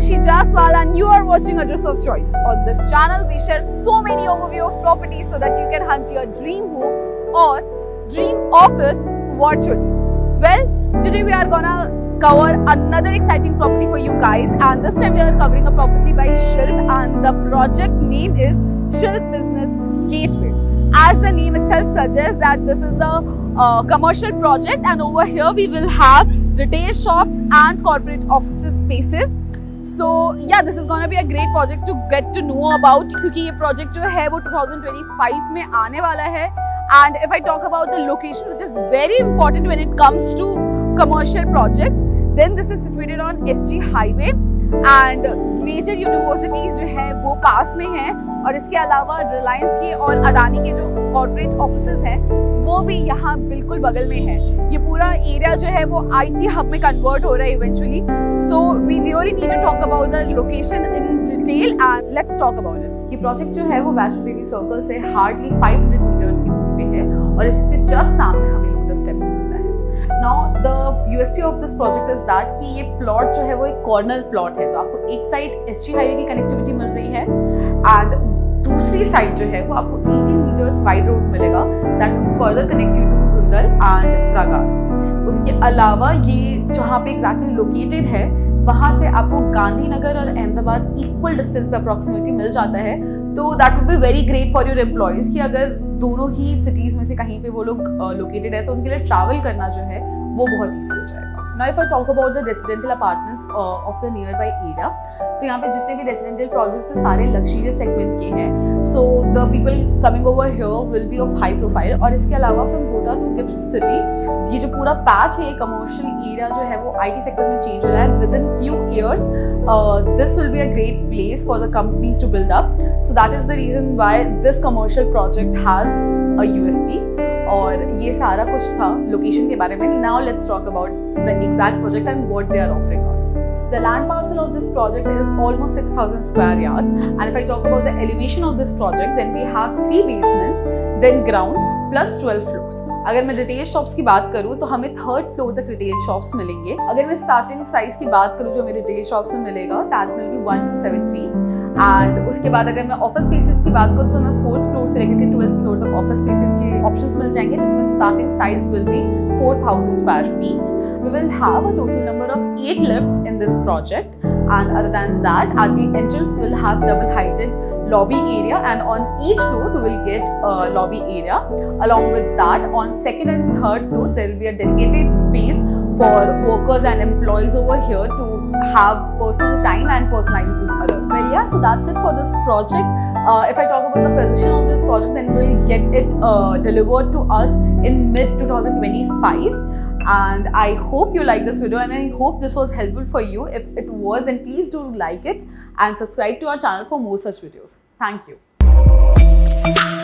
Himanshi Jaswal and you are watching Address of Choice. On this channel, we share so many overview of properties so that you can hunt your dream home or dream office virtually. Well, today we are gonna cover another exciting property for you guys, and this time we are covering a property by Shilp, and the project name is Shilp Business Gateway. As the name itself suggests that this is a commercial project, and over here we will have retail shops and corporate offices spaces. So yeah, this is gonna be a great project to get to know about, क्योंकि ये project जो है वो 2025 में आने वाला है. And if I talk about the location, which is very important when it comes to commercial project, then this is situated on SG Highway and major universities जो है वो पास में हैं, और इसके अलावा रिलायंस के और अडानी के जो कॉर्पोरेट ऑफिसेज हैं वो भी यहाँ बिल्कुल बगल में है. ये पूरा एरिया जो है वो IT हब में कन्वर्ट हो रहा है eventually. So we really need to talk about the location in detail and let's talk about it. ये प्रोजेक्ट जो है वो वैष्णो देवी सर्कल से हार्डली 500 मीटर्स की दूरी पे है और इससे जस्ट सामने हमें लोटस टेम्पल मिलता है. Now the USP of this project is that कि ये प्लॉट जो है वो एक कॉर्नर प्लॉट है, तो आपको एक साइड SG हाईवे की कनेक्टिविटी मिल रही है एंड दूसरी साइड जो है वो आपको 18 मीटर्स वाइड रोड मिलेगा that will further connect you to Zundal and Tragad. उसके अलावा ये जहाँ पे एग्जैक्टली लोकेटेड है वहाँ से आपको गांधीनगर और अहमदाबाद इक्वल डिस्टेंस पे अप्रॉक्सीमेटली मिल जाता है. तो that would be very great for your employees कि अगर दोनों ही सिटीज में से कहीं पे वो लोग लोकेटेड है तो उनके लिए ट्रैवल करना जो है वो बहुत ईजी हो जाएगा. Now if I talk about the residential apartments of the nearby area, तो यहाँ पे जितने भी residential projects हैं सारे luxurious segment के हैं. So the people coming over here will be of high profile. और इसके अलावा from Kota to Gift City, ये जो पूरा पैच है, commercial area जो है वो IT sector में change हो रहा है. Within few years, this will be a great place for the companies to build up. So that is the reason why this commercial project has a USP. और ये सारा कुछ था लोकेशन के बारे में. Now let's talk about the exact project and what they are offering us. The land parcel of this project is almost 6,000 square yards, and if I talk about the elevation of this project, then we have 3 basements, then ground plus 12 floors. अगर मैं retail shops की बात करूँ तो हमें 3rd floor तक retail shops मिलेंगे. अगर मैं स्टार्टिंग साइज की बात करूँ जो हमें रिटेल शॉप्स में मिलेगा दैट विल बी 1273. एंड उसके बाद अगर मैं ऑफिस स्पेसेस की बात करूँ तो हमें 4th फ्लोर से लेकर के 12th फ्लोर तक ऑफिस स्पेसेस के ऑप्शंस मिल जाएंगे, जिसमें starting size will be 4,000 square feet. We will have a total number of 8 lifts in this project, and other than that, at the entrance we will have double-heighted lobby area, and on each floor we will get a lobby area. Along with that, on 2nd and 3rd floor there will be a dedicated space for workers and employees over here to have personal time and personalize with others. Well, yeah, so that's it for this project. If I talk about the position of this project, then we'll get it delivered to us in mid-2025. And I hope you like this video, and I hope this was helpful for you. If it was, then please do like it and subscribe to our channel for more such videos. Thank you.